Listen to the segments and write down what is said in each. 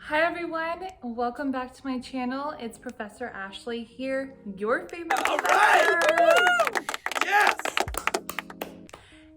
Hi everyone, welcome back to my channel. It's Professor Ashley here, your favorite professor. Woo! Yes!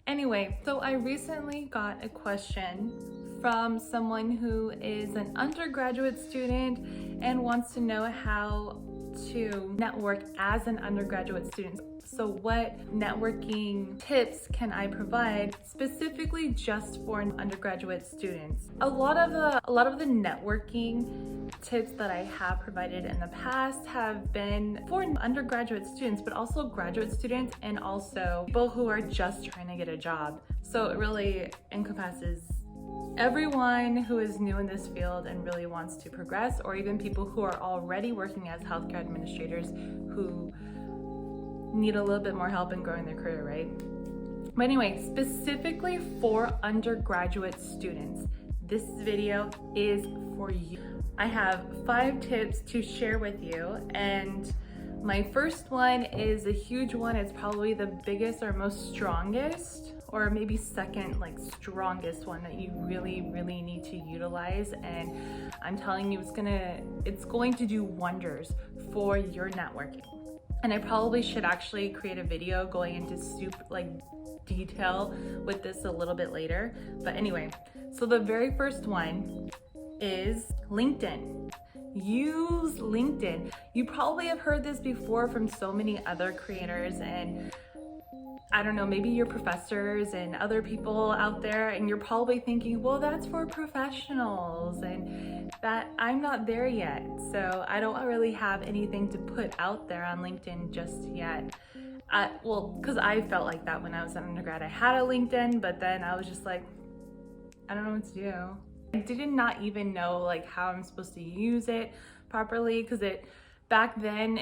Anyway, so I recently got a question from someone who is an undergraduate student and wants to know how to network as an undergraduate student. So what networking tips can I provide specifically just for undergraduate students? A lot of the networking tips that I have provided in the past have been for undergraduate students, but also graduate students and also people who are just trying to get a job. So it really encompasses everyone who is new in this field and really wants to progress, or even people who are already working as healthcare administrators who need a little bit more help in growing their career, right? But anyway, specifically for undergraduate students, this video is for you. I have 5 tips to share with you, and my first one is a huge one. It's probably the biggest or most strongest, or maybe second strongest one that you really need to utilize, and I'm telling you it's going to do wonders for your networking. And I probably should actually create a video going into super detail with this a little bit later. But anyway, so the very first one is LinkedIn. Use LinkedIn. You probably have heard this before from so many other creators, and I don't know, maybe your professors and other people out there, and you're probably thinking, well, that's for professionals, and that I'm not there yet. So I don't really have anything to put out there on LinkedIn just yet. Because I felt like that when I was an undergrad. I had a LinkedIn, but then I was just like, I don't know what to do. I did not even know how I'm supposed to use it properly, because back then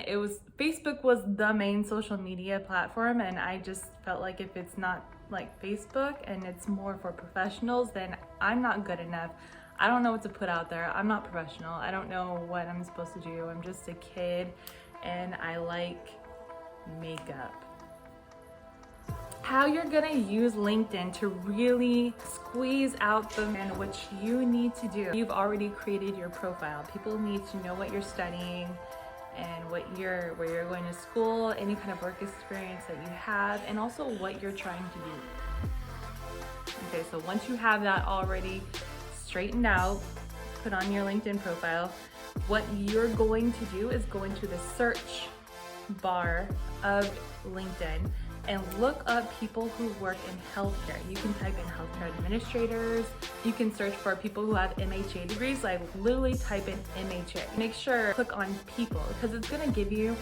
Facebook was the main social media platform, and I just felt like if it's not like Facebook and it's more for professionals, then I'm not good enough. I don't know what to put out there. I'm not professional. I don't know what I'm supposed to do. I'm just a kid and I like makeup. How you're gonna use LinkedIn to really squeeze out the and what you need to do. You've already created your profile. People need to know what you're studying and where you're going to school, any kind of work experience that you have, and also what you're trying to do. Okay, so once you have that already straightened out, put on your LinkedIn profile, what you're going to do is go into the search bar of LinkedIn and look up people who work in healthcare. You can type in healthcare administrators. You can search for people who have MHA degrees, literally type in MHA. Make sure click on people, because it's gonna give you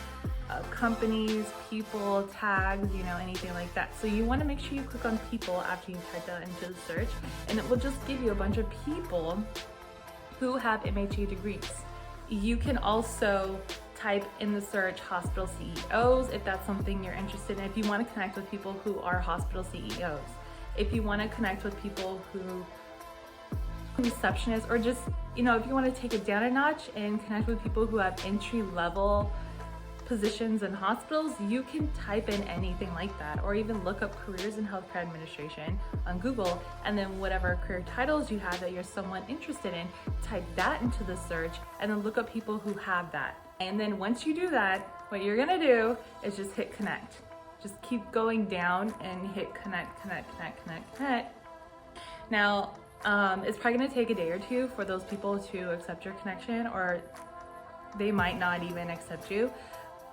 companies, people, tags, anything like that. So you wanna make sure you click on people after you type that into the search, and it will just give you a bunch of people who have MHA degrees. You can also type in the search hospital CEOs if that's something you're interested in, if you want to connect with people who are hospital CEOs. If you want to connect with people who receptionists, or just, if you want to take it down a notch and connect with people who have entry-level positions in hospitals, you can type in anything like that, or even look up careers in healthcare administration on Google, and then whatever career titles you have that you're somewhat interested in, type that into the search and then look up people who have that. And then once you do that, what you're gonna do is just hit connect. Just keep going down and hit connect. Now, it's probably gonna take a day or two for those people to accept your connection, or they might not even accept you.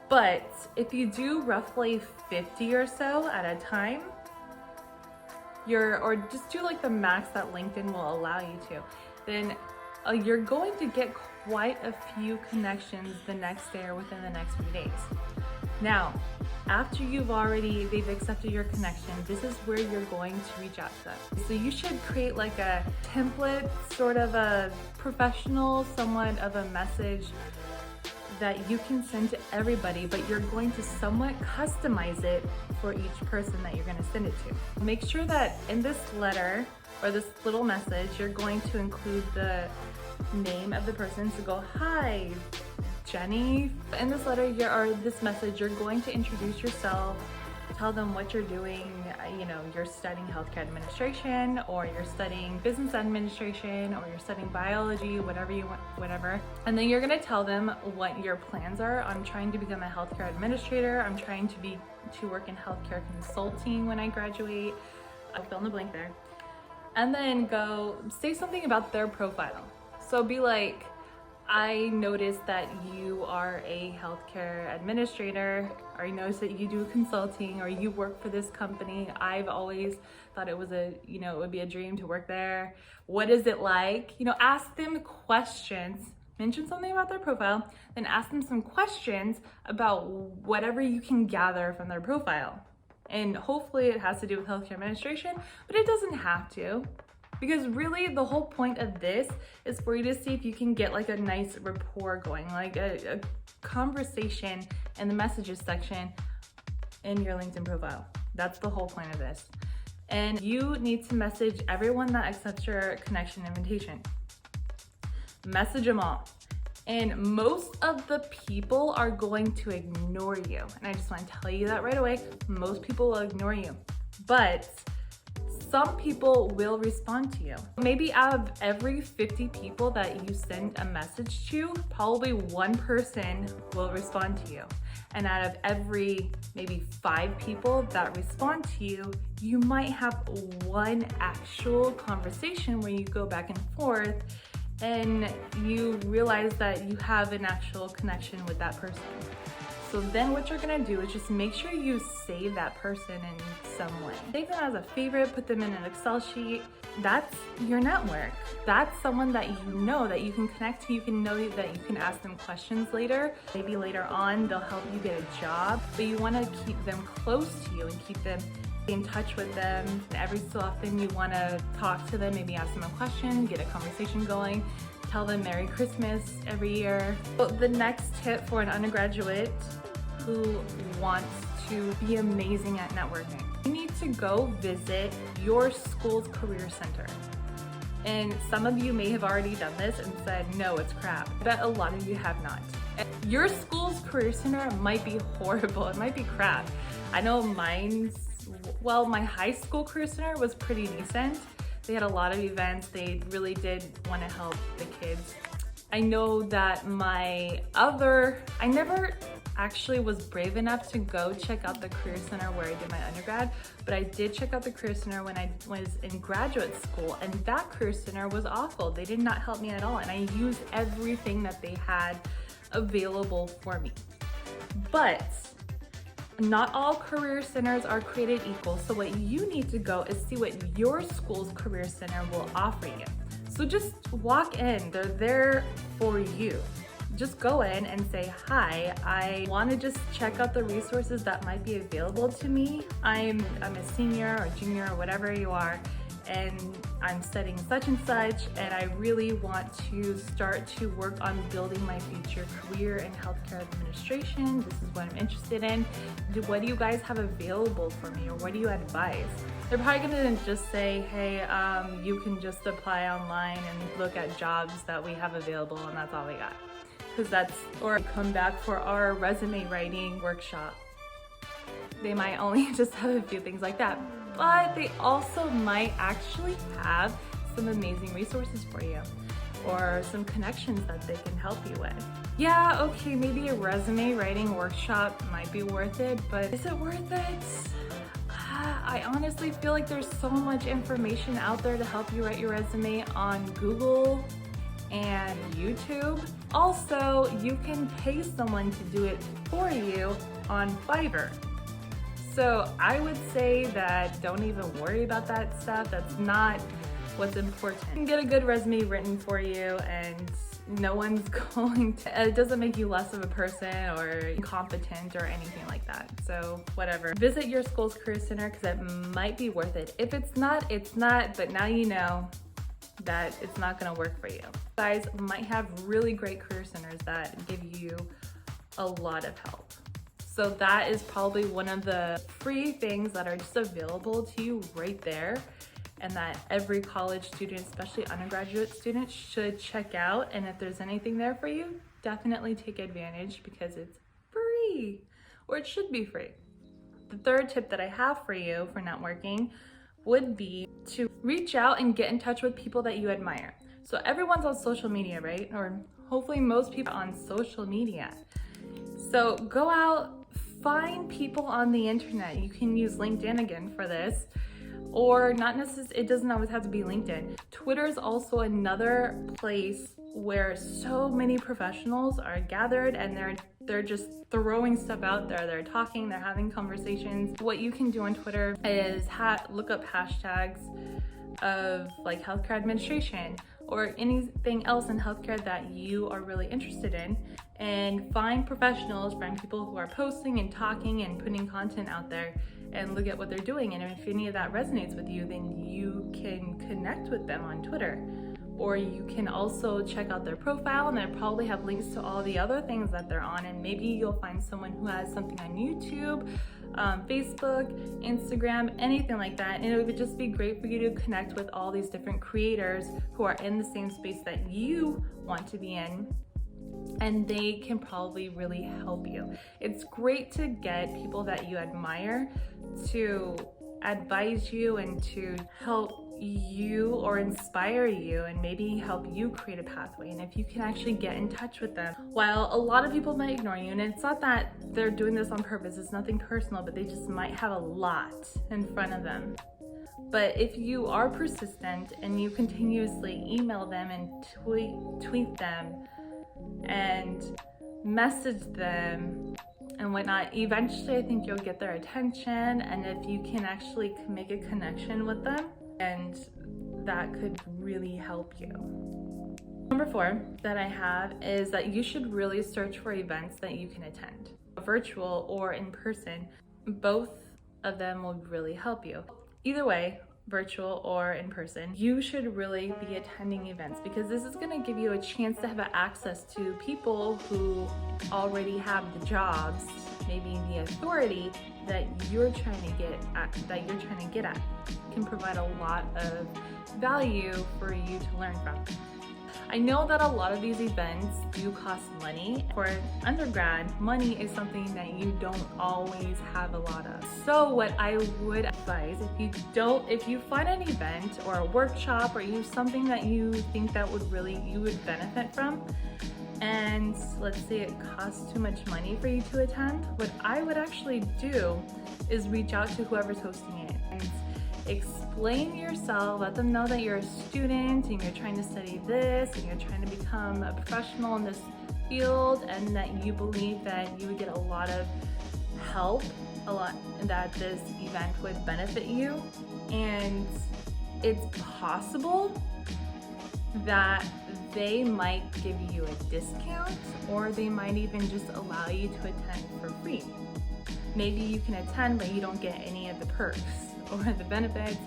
But if you do roughly 50 or so at a time, or just do the max that LinkedIn will allow you to, then you're going to get quite a few connections the next day or within the next few days. Now, after they've accepted your connection, this is where you're going to reach out to them. So you should create a template, sort of a professional, somewhat of a message that you can send to everybody, but you're going to somewhat customize it for each person that you're going to send it to. Make sure that in this letter or this little message, you're going to include the name of the person. So go, hi, Jenny. In this letter or this message, you're going to introduce yourself, Tell them what you're doing. You know, you're studying healthcare administration, or you're studying business administration, or you're studying biology, whatever you want, whatever. And then you're gonna tell them what your plans are. I'm trying to become a healthcare administrator. I'm trying to work in healthcare consulting when I graduate. I'll fill in the blank there. And then go say something about their profile. So be like, I noticed that you are a healthcare administrator, or I noticed that you do consulting, or you work for this company. I've always thought it was it would be a dream to work there. What is it like? You know, ask them questions, mention something about their profile, then ask them some questions about whatever you can gather from their profile. And hopefully it has to do with healthcare administration, but it doesn't have to. Because really the whole point of this is for you to see if you can get like a nice rapport going, like a conversation in the messages section in your LinkedIn profile. That's the whole point of this. And you need to message everyone that accepts your connection invitation. Message them all. And most of the people are going to ignore you. And I just want to tell you that right away. Most people will ignore you. But some people will respond to you. Maybe out of every 50 people that you send a message to, probably one person will respond to you. And out of every maybe 5 people that respond to you, you might have one actual conversation where you go back and forth and you realize that you have an actual connection with that person. So then what you're gonna do is just make sure you save that person in some way. Save them as a favorite, put them in an Excel sheet. That's your network. That's someone that you know that you can connect to. You can know that you can ask them questions later. Maybe later on they'll help you get a job, but you wanna keep them close to you and keep them in touch with them. And every so often you wanna talk to them, maybe ask them a question, get a conversation going. Tell them Merry Christmas every year. So the next tip for an undergraduate who wants to be amazing at networking, you need to go visit your school's career center. And some of you may have already done this and said, no, it's crap. I bet a lot of you have not. Your school's career center might be horrible, it might be crap. I know my high school career center was pretty decent. They had a lot of events. They really did want to help the kids. I know that I never actually was brave enough to go check out the career center where I did my undergrad, but I did check out the career center when I was in graduate school, and that career center was awful. They did not help me at all, and I used everything that they had available for me. But not all career centers are created equal, so what you need to go is see what your school's career center will offer you. So just walk in, they're there for you. Just go in and say, hi, I want to just check out the resources that might be available to me. I'm a senior or junior or whatever you are, and I'm studying such and such, and I really want to start to work on building my future career in healthcare administration. This is what I'm interested in. What do you guys have available for me, or what do you advise? They're probably gonna just say, hey, you can just apply online and look at jobs that we have available, and that's all we got. Or come back for our resume writing workshop. They might only just have a few things like that, but they also might actually have some amazing resources for you, or some connections that they can help you with. Yeah, okay, maybe a resume writing workshop might be worth it, but is it worth it? I honestly feel like there's so much information out there to help you write your resume on Google and YouTube. Also, you can pay someone to do it for you on Fiverr. So I would say that don't even worry about that stuff. That's not what's important. You can get a good resume written for you, and no one's going to, it doesn't make you less of a person or incompetent or anything like that. So whatever. Visit your school's career center because it might be worth it. If it's not, it's not, but now you know that it's not gonna work for you. You guys might have really great career centers that give you a lot of help. So that is probably one of the free things that are just available to you right there, and that every college student, especially undergraduate students, should check out. And if there's anything there for you, definitely take advantage because it's free, or it should be free. The third tip that I have for you for networking would be to reach out and get in touch with people that you admire. So everyone's on social media, right? Or hopefully most people are on social media. So go out, find people on the internet. You can use LinkedIn again for this, or not necessarily, it doesn't always have to be LinkedIn. Twitter is also another place where so many professionals are gathered and they're just throwing stuff out there. They're talking, they're having conversations. What you can do on Twitter is look up hashtags of like healthcare administration or anything else in healthcare that you are really interested in, and find professionals, find people who are posting and talking and putting content out there, and look at what they're doing. And if any of that resonates with you, then you can connect with them on Twitter. Or you can also check out their profile, and they probably have links to all the other things that they're on, and maybe you'll find someone who has something on YouTube, Facebook, Instagram, anything like that. And it would just be great for you to connect with all these different creators who are in the same space that you want to be in, and they can probably really help you. It's great to get people that you admire to advise you and to help you or inspire you and maybe help you create a pathway. And if you can actually get in touch with them, while a lot of people might ignore you, and it's not that they're doing this on purpose, it's nothing personal, but they just might have a lot in front of them. But if you are persistent and you continuously email them and tweet them and message them and whatnot, eventually I think you'll get their attention. And if you can actually make a connection with them, and that could really help you. Number 4 that I have is that you should really search for events that you can attend, virtual or in person. Both of them will really help you. Either way, virtual or in person, you should really be attending events, because this is going to give you a chance to have access to people who already have the jobs, maybe the authority that you're trying to get at, can provide a lot of value for you to learn from. I know that a lot of these events do cost money. For an undergrad, money is something that you don't always have a lot of. So what I would advise, if you find an event or a workshop or something that you think that you would benefit from, and let's say it costs too much money for you to attend, what I would actually do is reach out to whoever's hosting it and explain yourself, let them know that you're a student and you're trying to study this and you're trying to become a professional in this field, and that you believe that you would get a lot of help, that this event would benefit you, and it's possible that they might give you a discount, or they might even just allow you to attend for free. Maybe you can attend but you don't get any of the perks or the benefits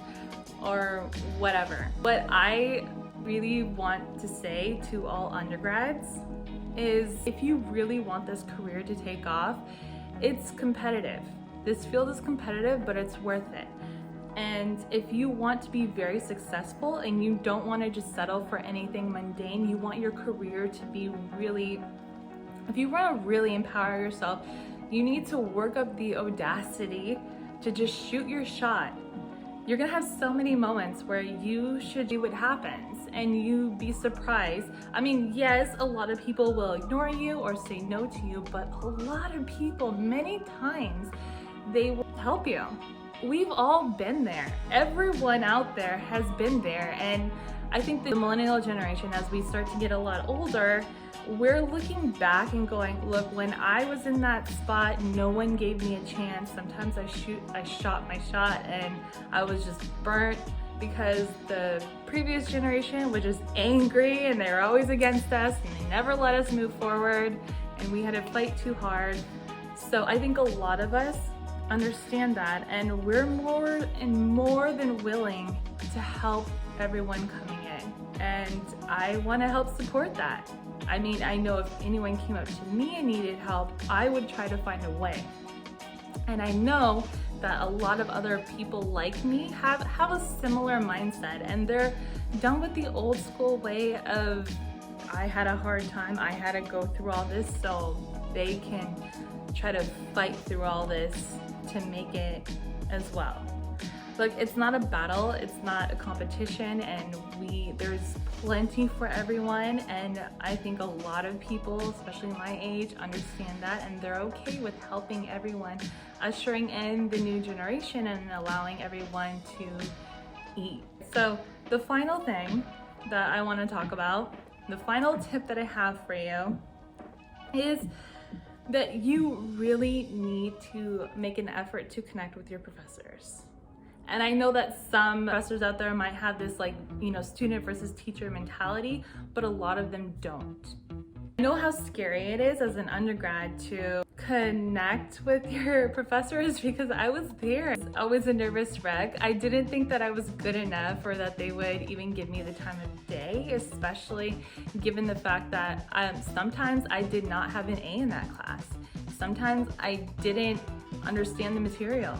or whatever. What I really want to say to all undergrads is, if you really want this career to take off, it's competitive. This field is competitive, but it's worth it. And if you want to be very successful and you don't want to just settle for anything mundane, you want your career to be really, if you want to really empower yourself, you need to work up the audacity to just shoot your shot. You're gonna have so many moments where you should do what happens and you be surprised. I mean, yes, a lot of people will ignore you or say no to you, but a lot of people, many times, they will help you. We've all been there. Everyone out there has been there. And I think the millennial generation, as we start to get a lot older, we're looking back and going, look, when I was in that spot, no one gave me a chance. Sometimes I shot my shot and I was just burnt because the previous generation was just angry and they were always against us and they never let us move forward and we had to fight too hard. So I think a lot of us understand that, and we're more than willing to help everyone coming in, and I want to help support that. I mean, I know if anyone came up to me and needed help, I would try to find a way. And I know that a lot of other people like me have a similar mindset, and they're done with the old school way of, I had a hard time, I had to go through all this, so they can try to fight through all this to make it as well. Look, it's not a battle, it's not a competition, and there's plenty for everyone, and I think a lot of people, especially my age, understand that, and they're okay with helping everyone, ushering in the new generation and allowing everyone to eat. So the final thing that I want to talk about, the final tip that I have for you is that you really need to make an effort to connect with your professors. And I know that some professors out there might have this student versus teacher mentality, but a lot of them don't. I know how scary it is as an undergrad to connect with your professors because I was there. I was a nervous wreck. I didn't think that I was good enough or that they would even give me the time of day, especially given the fact that sometimes I did not have an A in that class. Sometimes I didn't understand the material.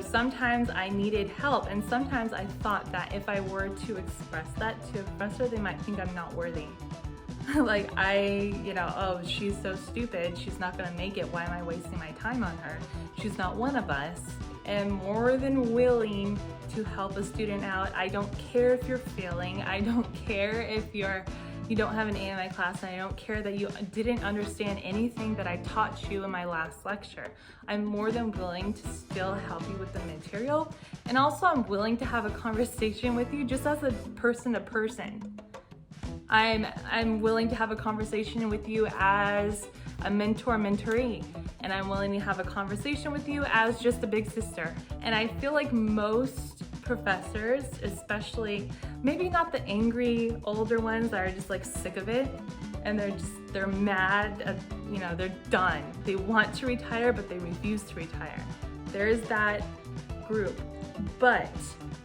Sometimes I needed help, and sometimes I thought that if I were to express that to a professor, they might think I'm not worthy. Like oh, she's so stupid, she's not gonna make it, why am I wasting my time on her? She's not one of us. And more than willing to help a student out. I don't care if you're failing, I don't care if you don't have an A in my class, and I don't care that you didn't understand anything that I taught you in my last lecture. I'm more than willing to still help you with the material, and also I'm willing to have a conversation with you just as a person to person. I'm willing to have a conversation with you as a mentor-mentee, and I'm willing to have a conversation with you as just a big sister. And I feel like most professors, especially maybe not the angry older ones that are just like sick of it and they're mad, they're done. They want to retire, but they refuse to retire. There's that group, but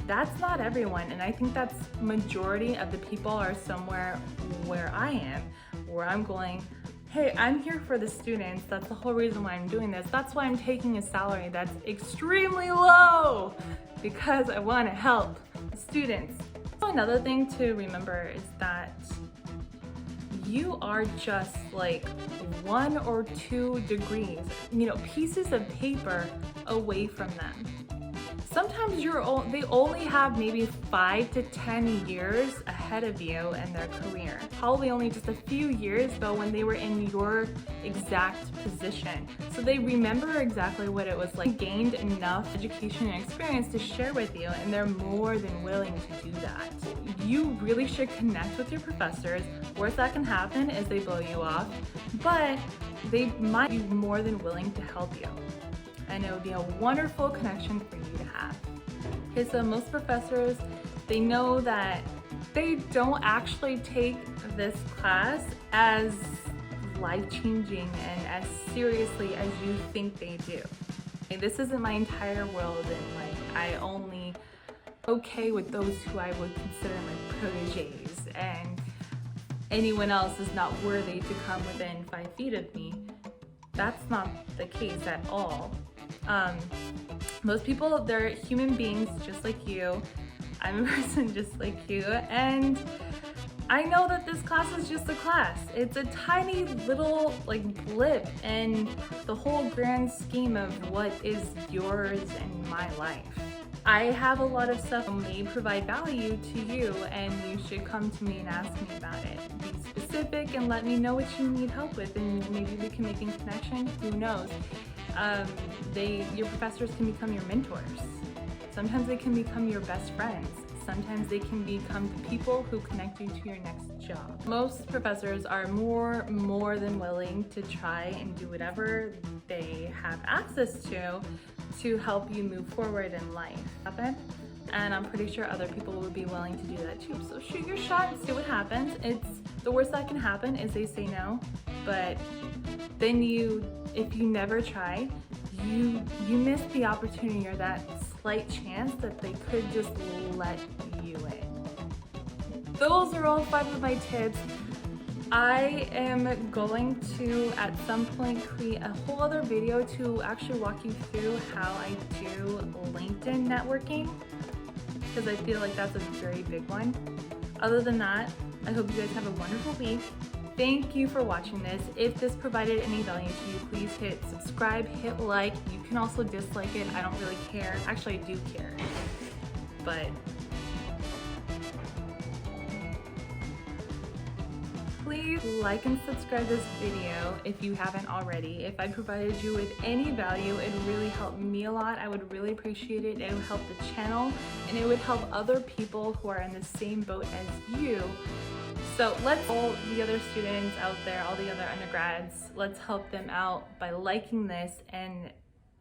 that's not everyone, and I think that's majority of the people are somewhere where I am, where I'm going, hey, I'm here for the students. That's the whole reason why I'm doing this. That's why I'm taking a salary that's extremely low, because I want to help the students. So another thing to remember is that you are just like 1 or 2 degrees, pieces of paper away from them. Sometimes they only have maybe 5 to 10 years ahead of you in their career. Probably only just a few years though when they were in your exact position. So they remember exactly what it was like, gained enough education and experience to share with you, and they're more than willing to do that. You really should connect with your professors. Worst that can happen is they blow you off, but they might be more than willing to help you. And it would be a wonderful connection for you to have. Okay, so most professors, they know that they don't actually take this class as life-changing and as seriously as you think they do. Okay, this isn't my entire world, and I only okay with those who I would consider my proteges, and anyone else is not worthy to come within 5 feet of me. That's not the case at all. Most people, they're human beings just like you. I'm a person just like you, and I know that this class is just a class. It's a tiny little blip in the whole grand scheme of what is yours and my life. I have a lot of stuff that may provide value to you, and you should come to me and ask me about it. Be specific and let me know what you need help with, and maybe we can make a connection. Who knows? Your professors can become your mentors. Sometimes they can become your best friends. Sometimes they can become the people who connect you to your next job. Most professors are more than willing to try and do whatever they have access to help you move forward in life. And I'm pretty sure other people would be willing to do that too. So shoot your shot and see what happens. The worst that can happen is they say no, but then if you never try, you miss the opportunity or that slight chance that they could just let you in. Those are all 5 of my tips. I am going to, at some point, create a whole other video to actually walk you through how I do LinkedIn networking, because I feel like that's a very big one. Other than that, I hope you guys have a wonderful week. Thank you for watching this. If this provided any value to you, please hit subscribe, hit like. You can also dislike it. I don't really care. Actually, I do care. But please like and subscribe this video if you haven't already. If I provided you with any value, it would really help me a lot. I would really appreciate it. It would help the channel and it would help other people who are in the same boat as you. So let's all the other students out there, all the other undergrads, let's help them out by liking this and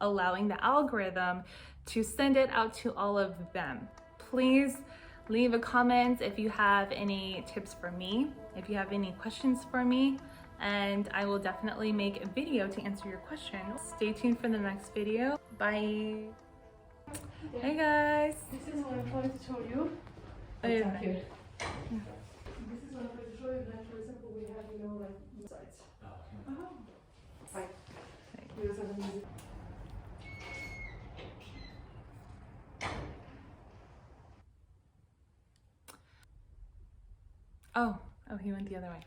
allowing the algorithm to send it out to all of them. Please leave a comment if you have any tips for me, if you have any questions for me, and I will definitely make a video to answer your questions. Stay tuned for the next video. Bye. Hey guys. This is what I'm trying to show you. Okay. Here. Yeah. This is what I'm trying to show you that, for example, we have, like, sites. Right. We also have music. Oh, he went the other way.